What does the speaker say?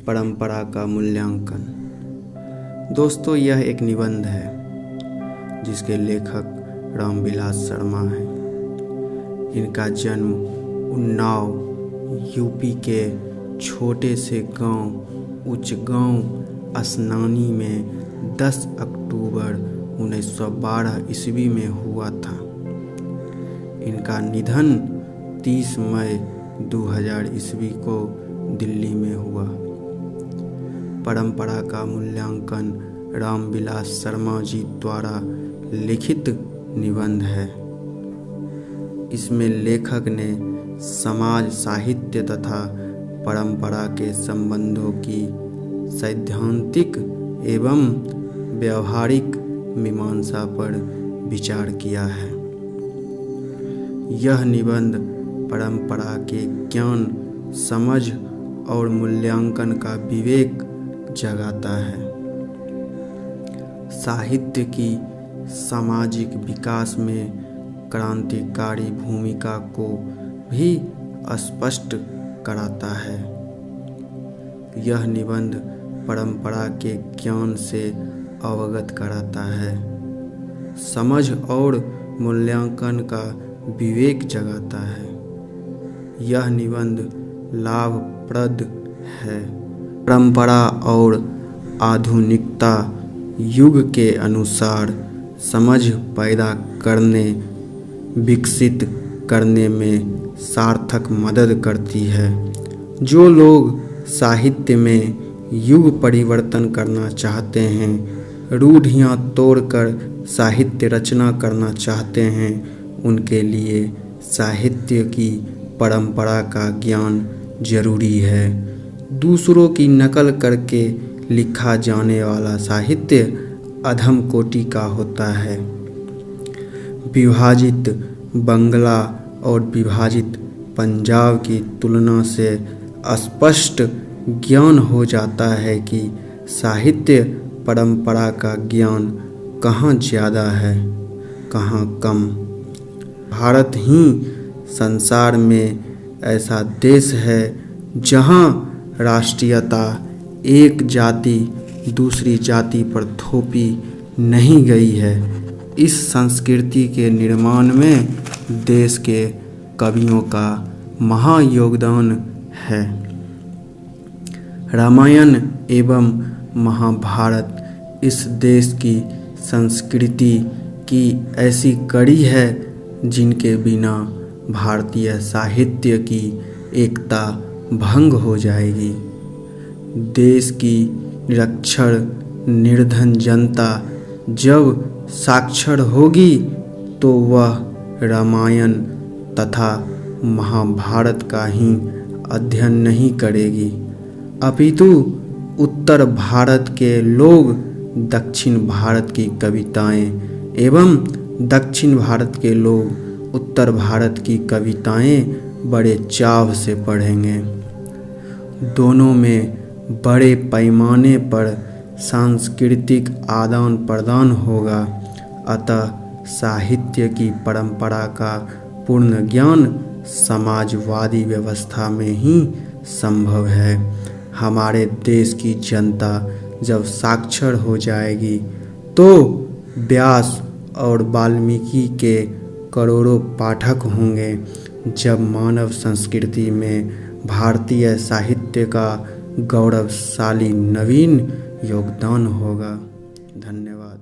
परंपरा का मूल्यांकन। दोस्तों, यह एक निबंध है जिसके लेखक रामविलास शर्मा हैं। इनका जन्म उन्नाव यूपी के छोटे से गांव उचगांव असनानी में 10 अक्टूबर 1912 ईस्वी में हुआ था। इनका निधन 30 मई 2000 ईस्वी को दिल्ली में हुआ। परंपरा का मूल्यांकन रामविलास शर्मा जी द्वारा लिखित निबंध है। इसमें लेखक ने समाज, साहित्य तथा परंपरा के संबंधों की सैद्धांतिक एवं व्यवहारिक मीमांसा पर विचार किया है। यह निबंध परंपरा के ज्ञान, समझ और मूल्यांकन का विवेक जगाता है। साहित्य की सामाजिक विकास में क्रांतिकारी भूमिका को भी स्पष्ट कराता है। यह निबंध परंपरा के ज्ञान से अवगत कराता है, समझ और मूल्यांकन का विवेक जगाता है। यह निबंध लाभप्रद है। परंपरा और आधुनिकता युग के अनुसार समझ पैदा करने, विकसित करने में सार्थक मदद करती है। जो लोग साहित्य में युग परिवर्तन करना चाहते हैं, रूढ़ियाँ तोड़कर साहित्य रचना करना चाहते हैं, उनके लिए साहित्य की परंपरा का ज्ञान जरूरी है। दूसरों की नकल करके लिखा जाने वाला साहित्य अधम कोटि का होता है। विभाजित बंगला और विभाजित पंजाब की तुलना से स्पष्ट ज्ञान हो जाता है कि साहित्य परंपरा का ज्ञान कहाँ ज़्यादा है, कहाँ कम। भारत ही संसार में ऐसा देश है जहाँ राष्ट्रीयता एक जाति दूसरी जाति पर थोपी नहीं गई है। इस संस्कृति के निर्माण में देश के कवियों का महायोगदान है। रामायण एवं महाभारत इस देश की संस्कृति की ऐसी कड़ी है जिनके बिना भारतीय साहित्य की एकता भंग हो जाएगी। देश की निरक्षर निर्धन जनता जब साक्षर होगी तो वह रामायण तथा महाभारत का ही अध्ययन नहीं करेगी, अपितु उत्तर भारत के लोग दक्षिण भारत की कविताएं एवं दक्षिण भारत के लोग उत्तर भारत की कविताएं बड़े चाव से पढ़ेंगे। दोनों में बड़े पैमाने पर सांस्कृतिक आदान प्रदान होगा। अतः साहित्य की परंपरा का पूर्ण ज्ञान समाजवादी व्यवस्था में ही संभव है। हमारे देश की जनता जब साक्षर हो जाएगी तो व्यास और वाल्मीकि के करोड़ों पाठक होंगे। जब मानव संस्कृति में भारतीय साहित्य का गौरवशाली नवीन योगदान होगा। धन्यवाद।